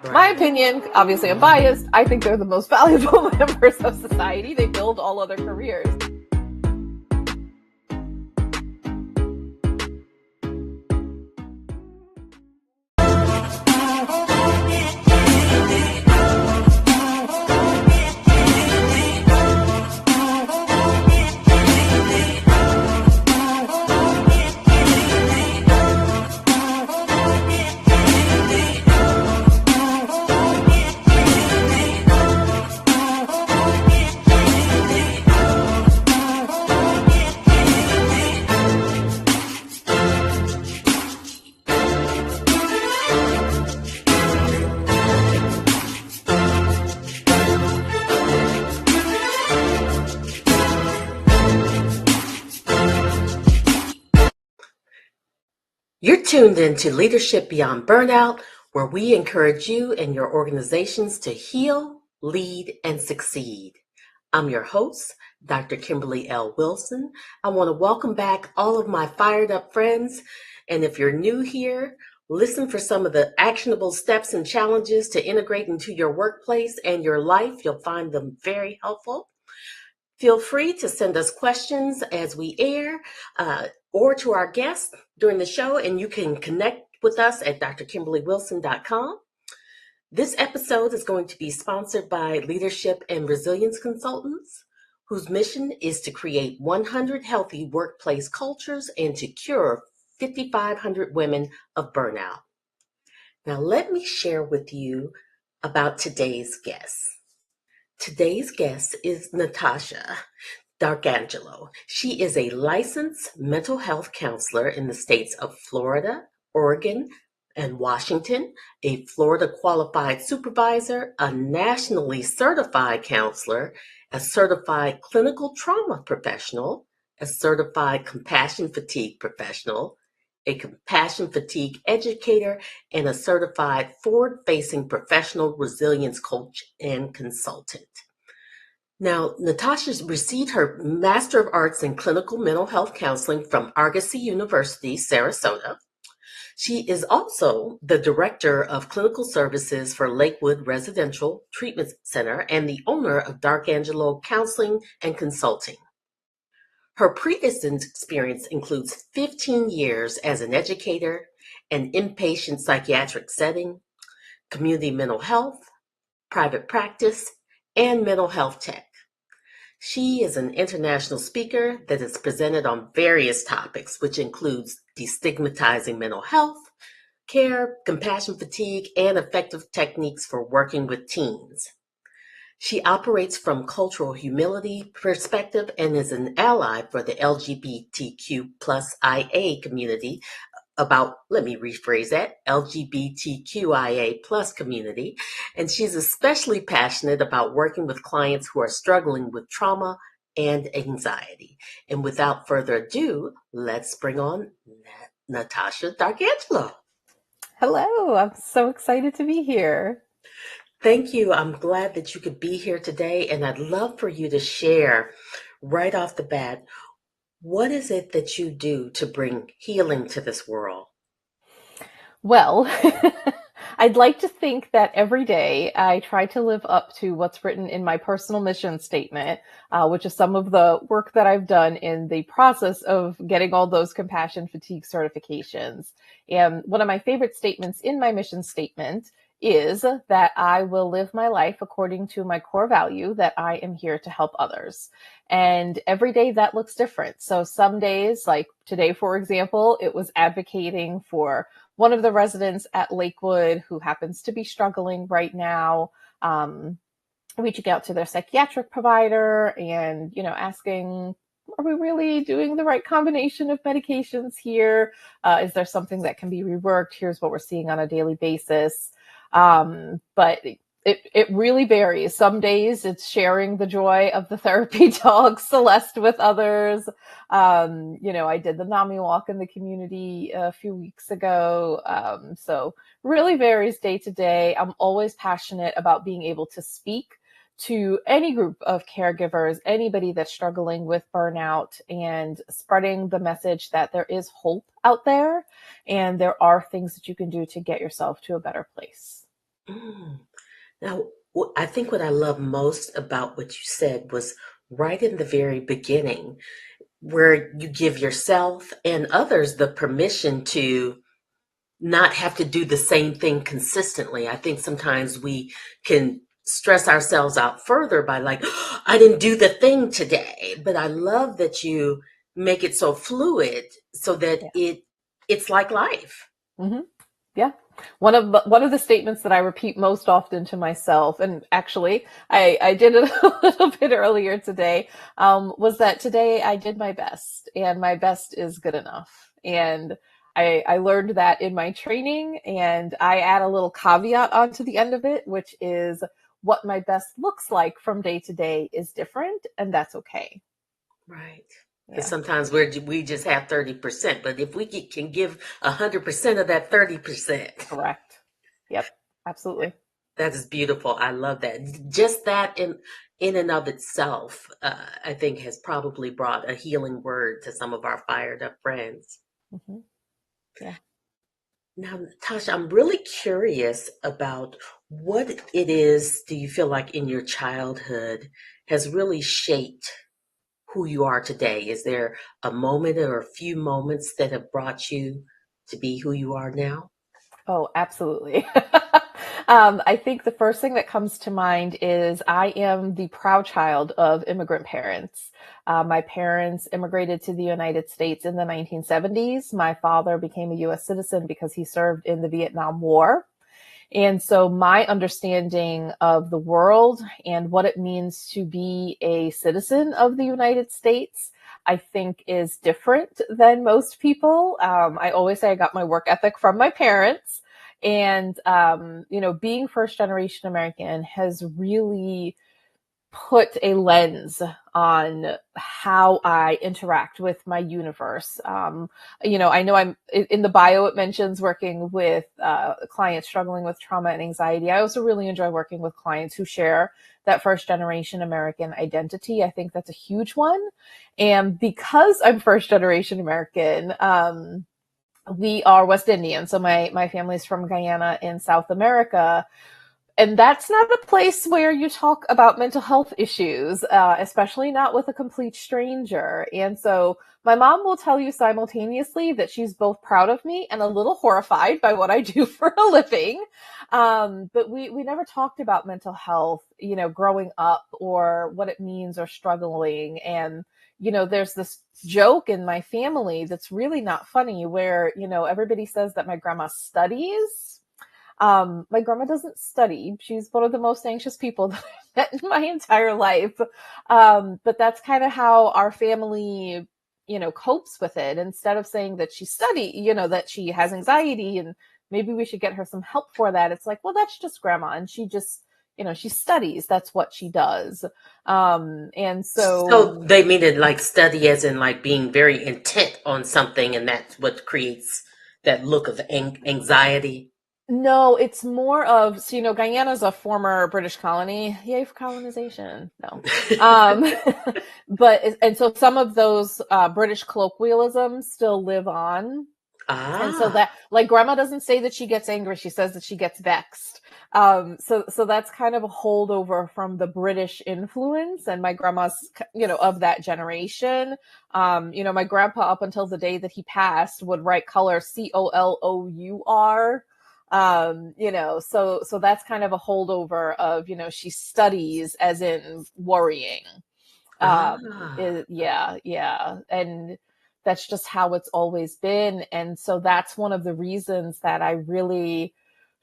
My Right. opinion, obviously I'm biased, I think they're the most valuable members of society. They build all other careers. You're tuned into Leadership Beyond Burnout, where we encourage you and your organizations to heal, lead, and succeed. I'm your host, Dr. Kimberly L. Wilson. I want to welcome back all of my fired up friends. And if you're new here, listen for some of the actionable steps and challenges to integrate into your workplace and your life. You'll find them very helpful. Feel free to send us questions as we air or to our guests during the show, and you can connect with us at drkimberlywilson.com. This episode is going to be sponsored by Leadership and Resilience Consultants, whose mission is to create 100 healthy workplace cultures and to cure 5,500 women of burnout. Now, let me share with you about today's guest. Today's guest is Natasha D Arcangelo. She is a licensed mental health counselor in the states of Florida, Oregon, and Washington, a Florida qualified supervisor, a nationally certified counselor, a certified clinical trauma professional, a certified compassion fatigue professional, a compassion fatigue educator, and a certified forward-facing professional resilience coach and consultant. Now, Natasha received her Master of Arts in Clinical Mental Health Counseling from Argosy University, Sarasota. She is also the Director of Clinical Services for Lakewood Residential Treatment Center and the owner of Arcangelo Counseling and Consulting. Her previous experience includes 15 years as an educator, an inpatient psychiatric setting, community mental health, private practice, and mental health tech. She is an international speaker that has presented on various topics, which includes destigmatizing mental health, care, compassion fatigue, and effective techniques for working with teens. She operates from cultural humility perspective and is an ally for the LGBTQ plus IA community let me rephrase that, LGBTQIA plus community. And she's especially passionate about working with clients who are struggling with trauma and anxiety. And without further ado, let's bring on Natasha D Arcangelo. Hello, I'm so excited to be here. Thank you. I'm glad that you could be here today. And I'd love for you to share right off the bat, what is it that you do to bring healing to this world? Well, I'd like to think that every day I try to live up to what's written in my personal mission statement, which is some of the work that I've done in the process of getting all those compassion fatigue certifications. And one of my favorite statements in my mission statement is that I will live my life according to my core value that I am here to help others. And every day that looks different. So some days, like today, for example, it was advocating for one of the residents at Lakewood who happens to be struggling right now, reaching out to their psychiatric provider and, asking, are we really doing the right combination of medications here? Is there something that can be reworked? Here's what we're seeing on a daily basis. But it really varies. Some days it's sharing the joy of the therapy dog Celeste with others. I did the NAMI walk in the community a few weeks ago. So really varies day to day. I'm always passionate about being able to speak to any group of caregivers, anybody that's struggling with burnout, and spreading the message that there is hope out there and there are things that you can do to get yourself to a better place. Mm. Now, I think what I love most about what you said was right in the very beginning, where you give yourself and others the permission to not have to do the same thing consistently. I think sometimes we can stress ourselves out further by like, "Oh, I didn't do the thing today." But I love that you make it so fluid so that Yeah. it's like life. Hmm. Yeah. One of the statements that I repeat most often to myself, and actually I did it a little bit earlier today, was that today I did my best, and my best is good enough. And I learned that in my training, and I add a little caveat onto the end of it, which is what my best looks like from day to day is different, and that's okay. Right. Because Yeah. sometimes we just have 30%, but if can give 100% of that 30%, Correct. Yep. Absolutely. that is beautiful. I love that. Just that in and of itself, I think has probably brought a healing word to some of our fired up friends. Hmm. Yeah. Now, Natasha, I'm really curious about what it is do you feel like in your childhood has really shaped who you are today? Is there a moment or a few moments that have brought you to be who you are now? Oh, absolutely. I think the first thing that comes to mind is I am the proud child of immigrant parents. My parents immigrated to the United States in the 1970s. My father became a U.S. citizen because he served in the Vietnam War. And so my understanding of the world and what it means to be a citizen of the United States, I think is different than most people. I always say I got my work ethic from my parents. And, being first generation American has really put a lens on how I interact with my universe. I know I'm in the bio, it mentions working with clients struggling with trauma and anxiety. I also really enjoy working with clients who share that first generation American identity. I think that's a huge one. And because I'm first generation American, we are West Indian. So my family's from Guyana in South America, and that's not a place where you talk about mental health issues, especially not with a complete stranger. And so my mom will tell you simultaneously that she's both proud of me and a little horrified by what I do for a living. But we never talked about mental health, growing up, or what it means, or struggling. And there's this joke in my family that's really not funny, where everybody says that my grandma studies. My grandma doesn't study. She's one of the most anxious people that I've met in my entire life. But that's kind of how our family, copes with it. Instead of saying that she that she has anxiety and maybe we should get her some help for that, it's like, well, that's just grandma. And she just, she studies. That's what she does. And so So they mean it like study as in like being very intent on something, and that's what creates that look of anxiety. No, it's more of, so, Guyana's a former British colony. Yay for colonization. No. Um, and so some of those British colloquialisms still live on. And so Ah, that, like, grandma doesn't say that she gets angry. She says that she gets vexed. So that's kind of a holdover from the British influence, and my grandma's, of that generation. My grandpa, up until the day that he passed, would write color COLOUR. So that's kind of a holdover of, she studies as in worrying. ah. Yeah, yeah. And that's just how it's always been. And so that's one of the reasons that I really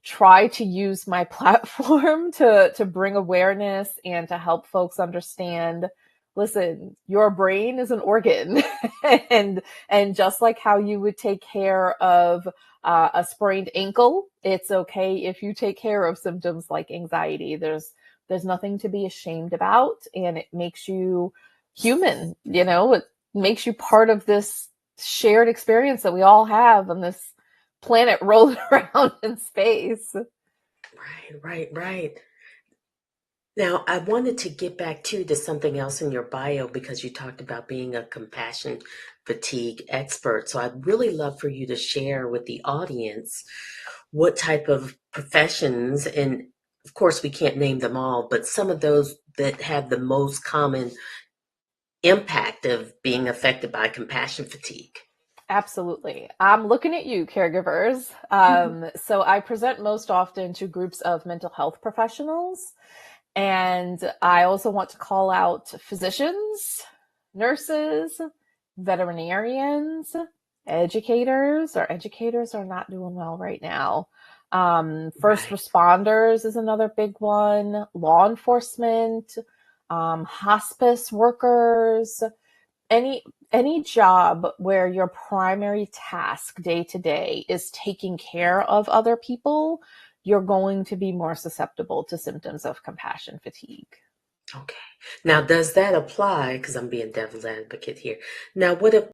try to use my platform to bring awareness and to help folks understand, listen, your brain is an organ. And just like how you would take care of a sprained ankle, it's okay if you take care of symptoms like anxiety. There's nothing to be ashamed about, and it makes you human. It makes you part of this shared experience that we all have on this planet rolling around in space. Right, right, right. Now, I wanted to get back to something else in your bio because you talked about being a compassion fatigue expert. So I'd really love for you to share with the audience what type of professions, and of course we can't name them all, but some of those that have the most common impact of being affected by compassion fatigue. Absolutely. I'm looking at you, caregivers. So I present most often to groups of mental health professionals. And I also want to call out physicians, nurses, veterinarians, educators. Our educators are not doing well right now. First Right. responders is another big one, law enforcement, hospice workers, any any job where your primary task day to day is taking care of other people, you're going to be more susceptible to symptoms of compassion fatigue. Okay. Now, does that apply? Because I'm being devil's advocate here. Now, what if